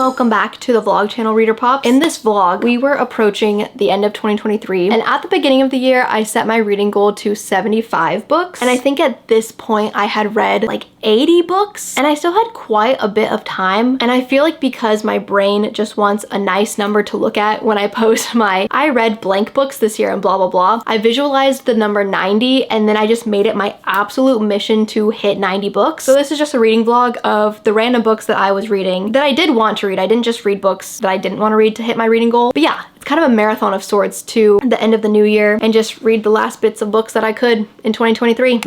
welcome back to the vlog channel Reader Pops. In this vlog, we were approaching the end of 2023, and at the beginning of the year, I set my reading goal to 75 books, and I think at this point I had read like 80 books, and I still had quite a bit of time, and I feel like because my brain just wants a nice number to look at when I post my I read blank books this year and blah blah blah, I visualized the number 90, and then I just made it my absolute mission to hit 90 books. So this is just a reading vlog of the random books that I was reading that I did want to read. I didn't just read books that I didn't want to read to hit my reading goal. But yeah, it's kind of a marathon of sorts to the end of the new year and just read the last bits of books that I could in 2023.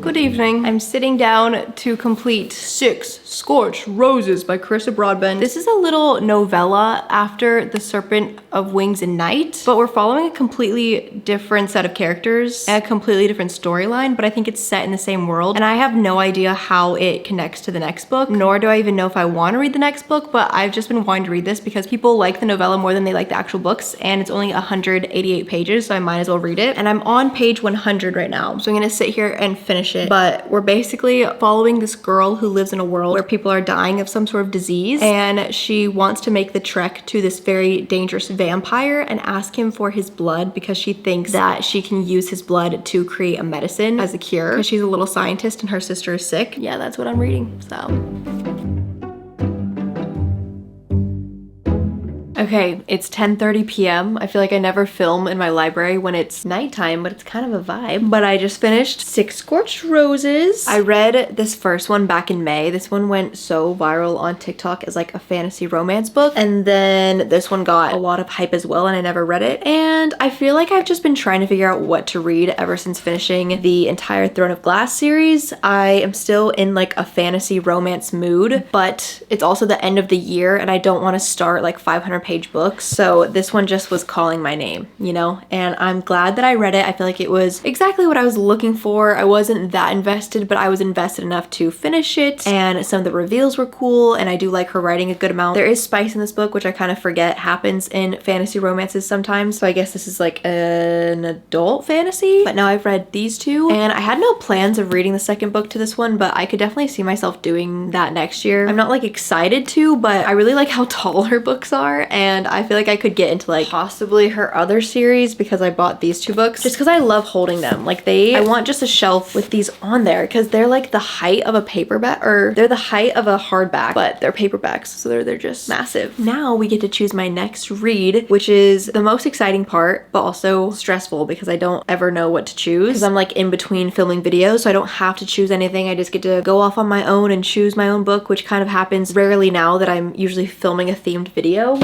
Good evening. I'm sitting down to complete 6 Scorched Roses by Carissa Broadbent. This is a little novella after The Serpent of Wings and Night, but we're following a completely different set of characters and a completely different storyline, but I think it's set in the same world, and I have no idea how it connects to the next book, nor do I even know if I want to read the next book, but I've just been wanting to read this because people like the novella more than they like the actual books, and it's only 188 pages, so I might as well read it. And I'm on page 100 right now, so I'm gonna sit here and finish it. But we're basically following this girl who lives in a world where people are dying of some sort of disease, and she wants to make the trek to this very dangerous vampire and ask him for his blood because she thinks that she can use his blood to create a medicine as a cure because she's a little scientist and her sister is sick. Yeah, that's what I'm reading, so. Okay, it's 10:30 p.m. I feel like I never film in my library when it's nighttime, but it's kind of a vibe. But I just finished 6 Scorched Roses. I read this first one back in May. This one went so viral on TikTok as like a fantasy romance book. And then this one got a lot of hype as well, and I never read it. And I feel like I've just been trying to figure out what to read ever since finishing the entire Throne of Glass series. I am still in like a fantasy romance mood, but it's also the end of the year and I don't want to start like 500-page books, so this one just was calling my name, you know, and I'm glad that I read it. I feel like it was exactly what I was looking for. I wasn't that invested, but I was invested enough to finish it, and some of the reveals were cool, and I do like her writing a good amount. There is spice in this book, which I kind of forget happens in fantasy romances sometimes, so I guess this is like an adult fantasy, but now I've read these two, and I had no plans of reading the second book to this one, but I could definitely see myself doing that next year. I'm not like excited to, but I really like how tall her books are, and I feel like I could get into like possibly her other series because I bought these 2 books just because I love holding them. Like I want just a shelf with these on there because they're like the height of a paperback, or they're the height of a hardback, but they're paperbacks, so they're just massive. Now we get to choose my next read, which is the most exciting part, but also stressful because I don't ever know what to choose because I'm like in between filming videos, so I don't have to choose anything. I just get to go off on my own and choose my own book, which kind of happens rarely now that I'm usually filming a themed video.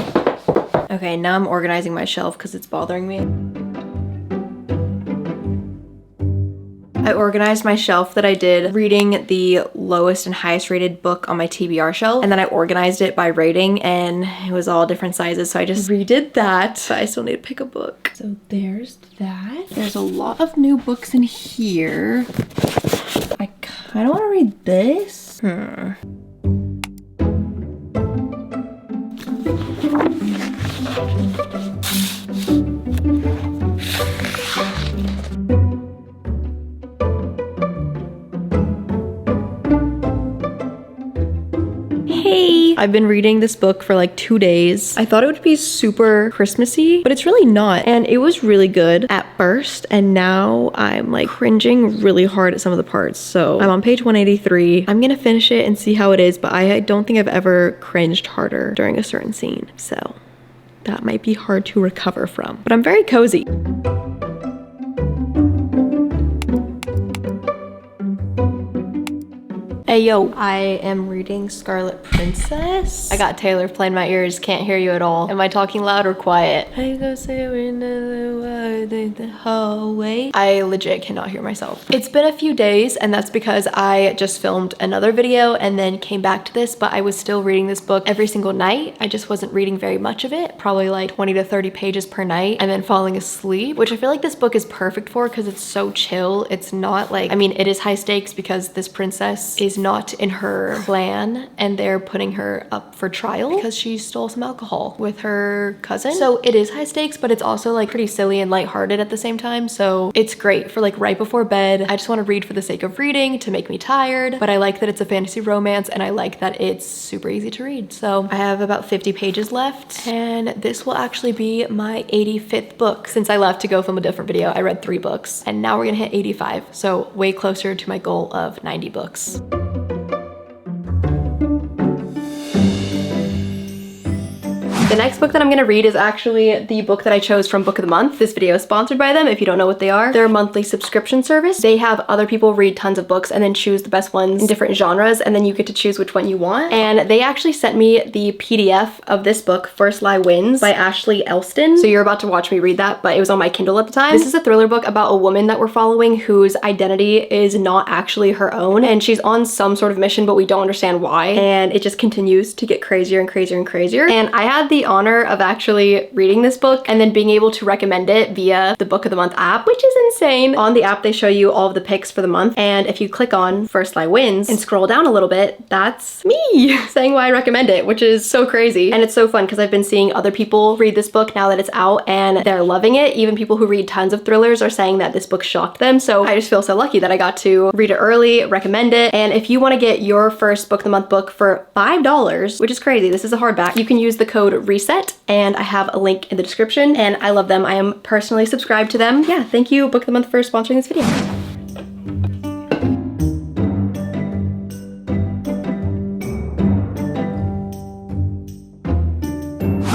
Okay, now I'm organizing my shelf because it's bothering me. I organized my shelf that I did reading the lowest and highest rated book on my TBR shelf, and then I organized it by rating, and it was all different sizes, so I just redid that, but I still need to pick a book. So there's that. There's a lot of new books in here. I kind of want to read this. I've been reading this book for like 2 days. I thought it would be super Christmassy, but it's really not. And it was really good at first, and now I'm like cringing really hard at some of the parts. So I'm on page 183. I'm gonna finish it and see how it is, but I don't think I've ever cringed harder during a certain scene. So that might be hard to recover from, but I'm very cozy. Hey yo, I am reading Scarlet Princess. I got Taylor playing my ears, can't hear you at all. Am I talking loud or quiet? I go sailing the hallway. I legit cannot hear myself. It's been a few days, and that's because I just filmed another video and then came back to this, but I was still reading this book every single night. I just wasn't reading very much of it, probably like 20 to 30 pages per night, and then falling asleep, which I feel like this book is perfect for because it's so chill. It's not like, I mean, it is high stakes because this princess is not in her clan and they're putting her up for trial because she stole some alcohol with her cousin. So it is high stakes, but it's also like pretty silly and lighthearted lighthearted at the same time. So it's great for like right before bed. I just want to read for the sake of reading to make me tired, but I like that it's a fantasy romance and I like that it's super easy to read. So I have about 50 pages left, and this will actually be my 85th book. Since I left to go film a different video, I read 3 books, and now we're gonna hit 85. So way closer to my goal of 90 books. The next book that I'm gonna read is actually the book that I chose from Book of the Month. This video is sponsored by them if you don't know what they are. They're a monthly subscription service. They have other people read tons of books and then choose the best ones in different genres, and then you get to choose which one you want. And they actually sent me the PDF of this book, First Lie Wins by Ashley Elston. So you're about to watch me read that, but it was on my Kindle at the time. This is a thriller book about a woman that we're following whose identity is not actually her own, and she's on some sort of mission, but we don't understand why. And it just continues to get crazier and crazier and crazier. And I had the honor of actually reading this book and then being able to recommend it via the Book of the Month app, which is insane. On the app, they show you all of the picks for the month, and if you click on First Lie Wins and scroll down a little bit, that's me saying why I recommend it, which is so crazy. And it's so fun because I've been seeing other people read this book now that it's out and they're loving it. Even people who read tons of thrillers are saying that this book shocked them. So I just feel so lucky that I got to read it early, recommend it. And if you want to get your first Book of the Month book for $5, which is crazy, this is a hardback, you can use the code RESET, and I have a link in the description, and I love them. I am personally subscribed to them. Yeah, thank you Book of the Month for sponsoring this video.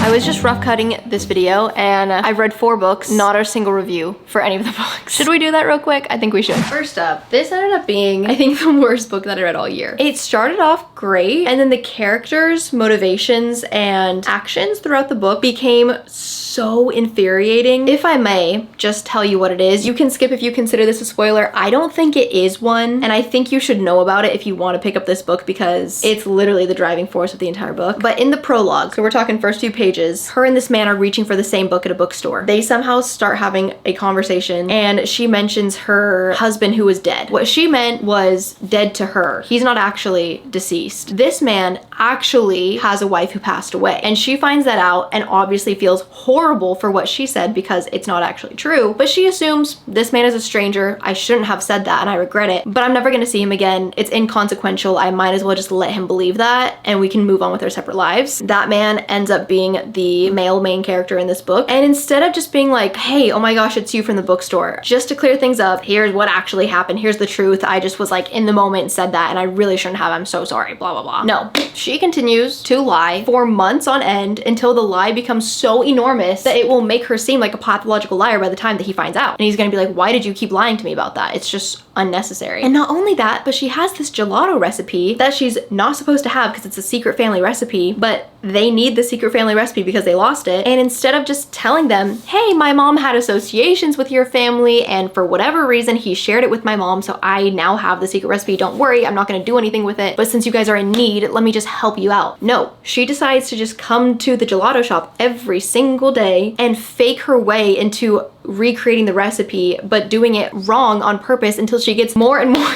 I was just rough cutting this video and I've read 4 books, not a single review for any of the books. Should we do that real quick? I think we should. First up, this ended up being, I think, the worst book that I read all year. It started off great, and then the characters, motivations, and actions throughout the book became so infuriating. If I may just tell you what it is, you can skip if you consider this a spoiler. I don't think it is one, and I think you should know about it if you want to pick up this book because it's literally the driving force of the entire book. But in the prologue, so we're talking first 2 pages, her and this man are reaching for the same book at a bookstore. They somehow start having a conversation, and she mentions her husband who was dead. What she meant was dead to her. He's not actually deceased. This man actually has a wife who passed away, and she finds that out and obviously feels horrible for what she said because it's not actually true, but she assumes this man is a stranger. I shouldn't have said that and I regret it, but I'm never gonna see him again. It's inconsequential. I might as well just let him believe that and we can move on with our separate lives. That man ends up being the male main character in this book, and instead of just being like, hey, oh my gosh, it's you from the bookstore, just to clear things up, here's what actually happened, here's the truth, I just was like in the moment and said that and I really shouldn't have, I'm so sorry, blah blah blah. No, she continues to lie for months on end until the lie becomes so enormous that it will make her seem like a pathological liar by the time that he finds out, and he's gonna be like, why did you keep lying to me about that? It's just unnecessary. And not only that, but she has this gelato recipe that she's not supposed to have because it's a secret family recipe, but they need the secret family recipe because they lost it. And instead of just telling them, hey, my mom had associations with your family and for whatever reason he shared it with my mom, so I now have the secret recipe, don't worry, I'm not gonna do anything with it, but since you guys are in need, let me just help you out. No, she decides to just come to the gelato shop every single day and fake her way into recreating the recipe, but doing it wrong on purpose until she gets more and more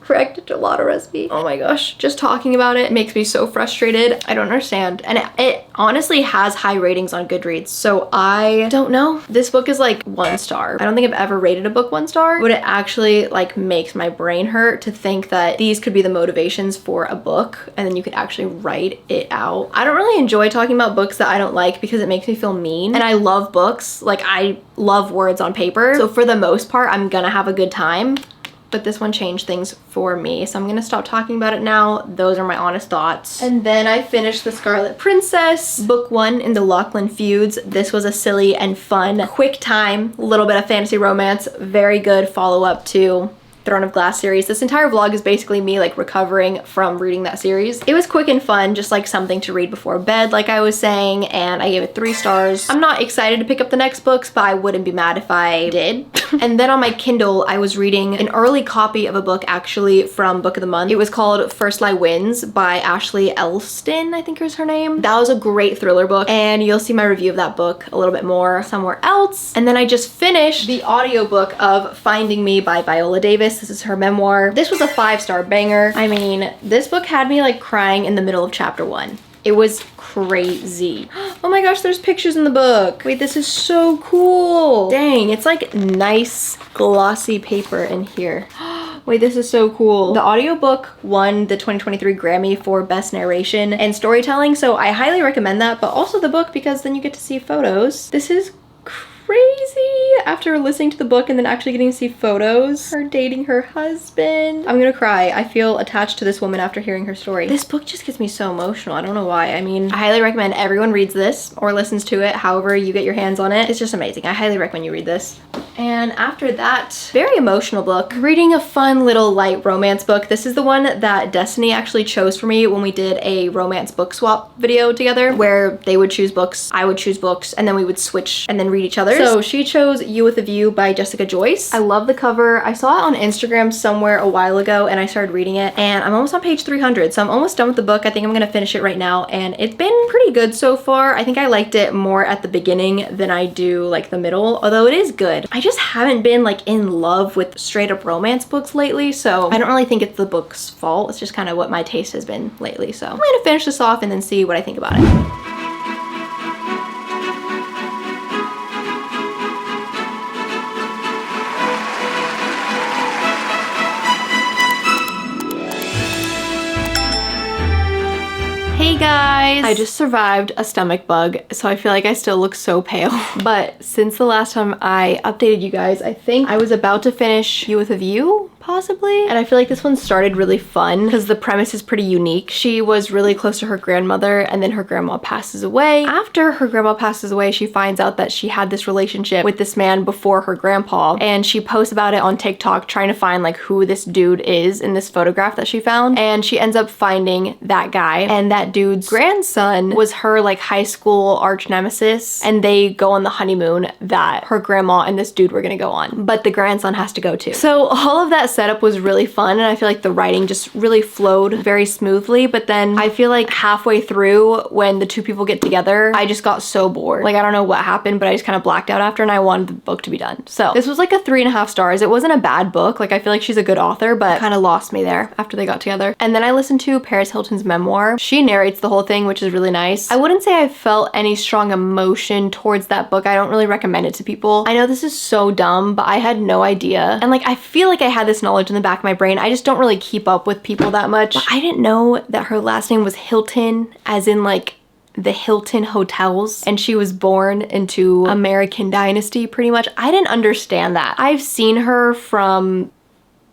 correct gelato recipe. Oh my gosh, just talking about it makes me so frustrated. I don't understand. And it honestly has high ratings on Goodreads, so I don't know. This book is like 1 star. I don't think I've ever rated a book 1 star, but it actually like makes my brain hurt to think that these could be the motivations for a book and then you could actually write it out. I don't really enjoy talking about books that I don't like because it makes me feel mean, and I love books. Like, I love words on paper, so for the most part I'm gonna have a good time. But this one changed things for me, so I'm gonna stop talking about it now. Those are my honest thoughts. And then I finished The Scarlet Princess, book 1 in the Lachlan Feuds. This was a silly and fun, quick time, a little bit of fantasy romance, very good follow-up to Throne of Glass series. This entire vlog is basically me like recovering from reading that series. It was quick and fun, just like something to read before bed, like I was saying, and I gave it 3 stars. I'm not excited to pick up the next books, but I wouldn't be mad if I did. And then on my Kindle, I was reading an early copy of a book actually from Book of the Month. It was called First Lie Wins by Ashley Elston, I think is her name. That was a great thriller book, and you'll see my review of that book a little bit more somewhere else. And then I just finished the audiobook of Finding Me by Viola Davis. This is her memoir. This was a 5-star banger. I mean, this book had me like crying in the middle of chapter 1. It was crazy. Oh my gosh, there's pictures in the book. Wait, this is so cool. Dang, it's like nice glossy paper in here. Wait, this is so cool. The audiobook won the 2023 Grammy for Best Narration and Storytelling, so I highly recommend that, but also the book because then you get to see photos. This is crazy after listening to the book and then actually getting to see photos. Her dating her husband. I'm gonna cry. I feel attached to this woman after hearing her story. This book just gets me so emotional. I don't know why. I mean, I highly recommend everyone reads this or listens to it, however you get your hands on it. It's just amazing. I highly recommend you read this. And after that, very emotional book, reading a fun little light romance book. This is the one that Destiny actually chose for me when we did a romance book swap video together, where they would choose books, I would choose books, and then we would switch and then read each other's. So she chose You with a View by Jessica Joyce. I love the cover. I saw it on Instagram somewhere a while ago and I started reading it, and I'm almost on page 300, so I'm almost done with the book. I think I'm gonna finish it right now, and it's been pretty good so far. I think I liked it more at the beginning than I do like the middle, although it is good. I just haven't been like in love with straight up romance books lately, so I don't really think it's the book's fault. It's just kind of what my taste has been lately. So I'm gonna finish this off and then see what I think about it. Hey guys! I just survived a stomach bug, so I feel like I still look so pale. But since the last time I updated you guys, I think I was about to finish You with a View, possibly? And I feel like this one started really fun because the premise is pretty unique. She was really close to her grandmother, and then her grandma passes away. After her grandma passes away, she finds out that she had this relationship with this man before her grandpa, and she posts about it on TikTok trying to find like who this dude is in this photograph that she found, and she ends up finding that guy, and that dude's grandson was her like high school arch nemesis, and they go on the honeymoon that her grandma and this dude were gonna go on, but the grandson has to go too. So all of that setup was really fun, and I feel like the writing just really flowed very smoothly, but then I feel like halfway through when the two people get together, I just got so bored. Like, I don't know what happened, but I just kind of blacked out after, and I wanted the book to be done. So this was like a 3.5 stars. It wasn't a bad book. Like, I feel like she's a good author, but kind of lost me there after they got together. And then I listened to Paris Hilton's Memoir. She narrates the whole thing, which is really nice. I wouldn't say I felt any strong emotion towards that book. I don't really recommend it to people. I know this is so dumb, but I had no idea. And like, I feel like I had this knowledge in the back of my brain. I just don't really keep up with people that much. But I didn't know that her last name was Hilton, as in like the Hilton hotels, and she was born into American Dynasty pretty much. I didn't understand that. I've seen her from,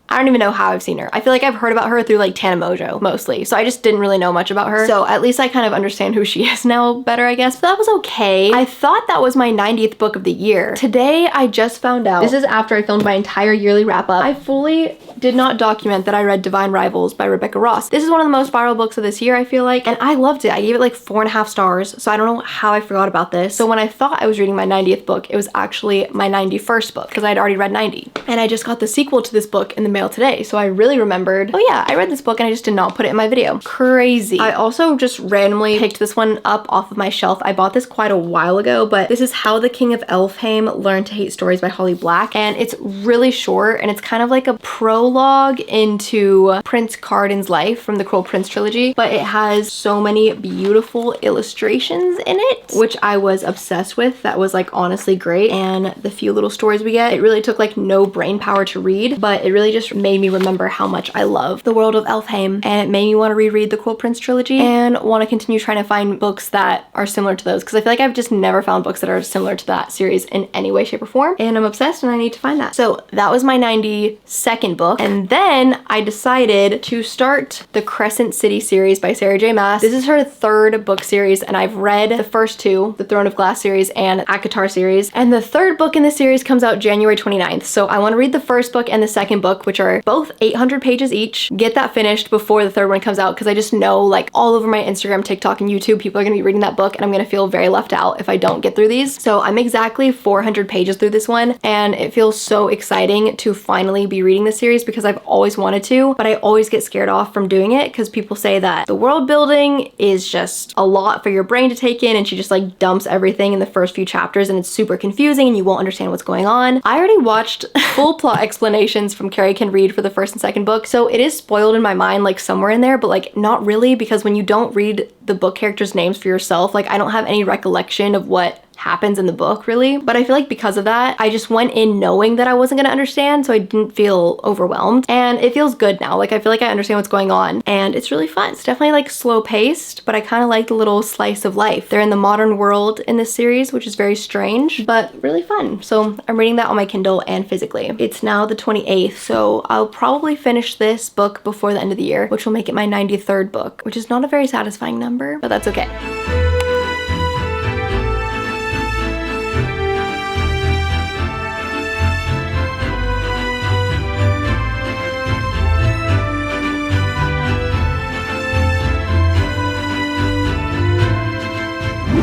I don't even know how I've seen her. I feel like I've heard about her through like Tana Mojo mostly. So I just didn't really know much about her. So at least I kind of understand who she is now better, I guess. But that was okay. I thought that was my 90th book of the year. Today, I just found out, this is after I filmed my entire yearly wrap up, I fully did not document that I read Divine Rivals by Rebecca Ross. This is one of the most viral books of this year, I feel like, and I loved it. I gave it like 4.5 stars, so I don't know how I forgot about this. So when I thought I was reading my 90th book, it was actually my 91st book, because I'd already read 90. And I just got the sequel to this book in the mail today, so I really remembered, oh yeah, I read this book and I just did not put it in my video. Crazy. I also just randomly picked this one up off of my shelf. I bought this quite a while ago, but this is How the King of Elfhame Learned to Hate Stories by Holly Black, and it's really short, and it's kind of like a prologue into Prince Cardan's life from the Cruel Prince trilogy, but it has so many beautiful illustrations in it, which I was obsessed with. That was like honestly great, and the few little stories we get, it really took like no brain power to read, but it really just made me remember how much I love the world of Elfhame, and it made me want to reread the Cruel Prince trilogy and want to continue trying to find books that are similar to those, because I feel like I've just never found books that are similar to that series in any way, shape, or form, and I'm obsessed and I need to find that. So that was my 92nd book. And then I decided to start the Crescent City series by Sarah J Maas. This is her 3rd book series, and I've read the first 2, the Throne of Glass series and ACOTAR series, and the 3rd book in the series comes out January 29th. So I want to read the 1st book and the 2nd book, which are both 800 pages each, get that finished before the 3rd one comes out, because I just know like all over my Instagram, TikTok, and YouTube, people are gonna be reading that book, and I'm gonna feel very left out if I don't get through these. So I'm exactly 400 pages through this one, and it feels so exciting to finally be reading this series because I've always wanted to, but I always get scared off from doing it because people say that the world building is just a lot for your brain to take in, and she just like dumps everything in the first few chapters and it's super confusing and you won't understand what's going on. I already watched full plot explanations from Carrie Can Read for the first and second book, so it is spoiled in my mind like somewhere in there, but like not really, because when you don't read the book characters' names for yourself, like I don't have any recollection of what happens in the book really. But I feel like because of that, I just went in knowing that I wasn't gonna understand, so I didn't feel overwhelmed, and it feels good now. Like I feel like I understand what's going on and it's really fun. It's definitely like slow paced, but I kind of like the little slice of life. They're in the modern world in this series, which is very strange but really fun. So I'm reading that on my Kindle and physically. It's now the 28th, so I'll probably finish this book before the end of the year, which will make it my 93rd book, which is not a very satisfying number, but that's okay.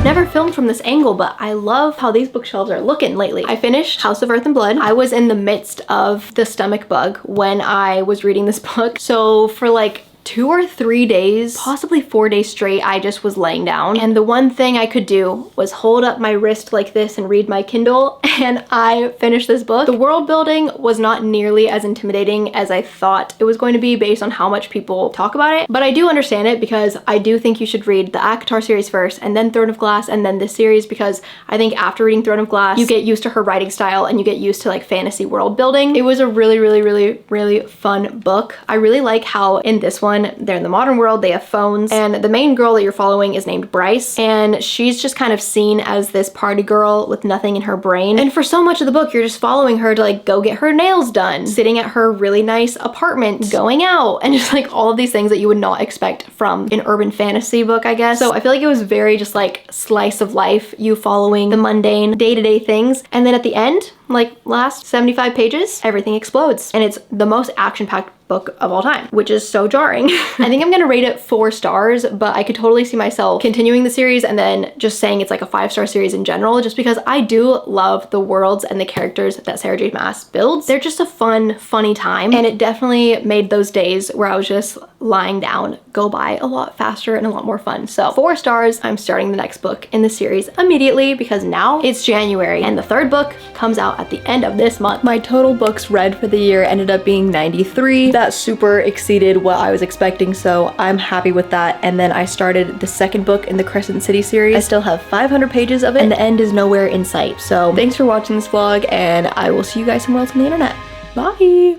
Never filmed from this angle, but I love how these bookshelves are looking lately. I finished House of Earth and Blood. I was in the midst of the stomach bug when I was reading this book, so for like 2 or 3 days, possibly 4 days straight, I just was laying down. And the one thing I could do was hold up my wrist like this and read my Kindle, and I finished this book. The world building was not nearly as intimidating as I thought it was going to be based on how much people talk about it, but I do understand it because I do think you should read the ACOTAR series first and then Throne of Glass and then this series, because I think after reading Throne of Glass, you get used to her writing style and you get used to like fantasy world building. It was a really fun book. I really like how in this one, they're in the modern world, they have phones, and the main girl that you're following is named Bryce, and she's just kind of seen as this party girl with nothing in her brain. And for so much of the book, you're just following her to like go get her nails done, sitting at her really nice apartment, going out, and just like all of these things that you would not expect from an urban fantasy book, I guess. So I feel like it was very just like slice of life, you following the mundane day-to-day things, and then at the end, like last 75 pages, everything explodes, and it's the most action-packed book of all time, which is so jarring. I think I'm gonna rate it 4 stars, but I could totally see myself continuing the series and then just saying it's like a 5-star series in general, just because I do love the worlds and the characters that Sarah J. Maas builds. They're just a fun, funny time, and it definitely made those days where I was just lying down go by a lot faster and a lot more fun. So 4 stars. I'm starting the next book in the series immediately because now it's January and the 3rd book comes out at the end of this month. My total books read for the year ended up being 93. That super exceeded what I was expecting, so I'm happy with that. And then I started the 2nd book in the Crescent City series. I still have 500 pages of it and the end is nowhere in sight. So thanks for watching this vlog, and I will see you guys somewhere else on the internet. Bye!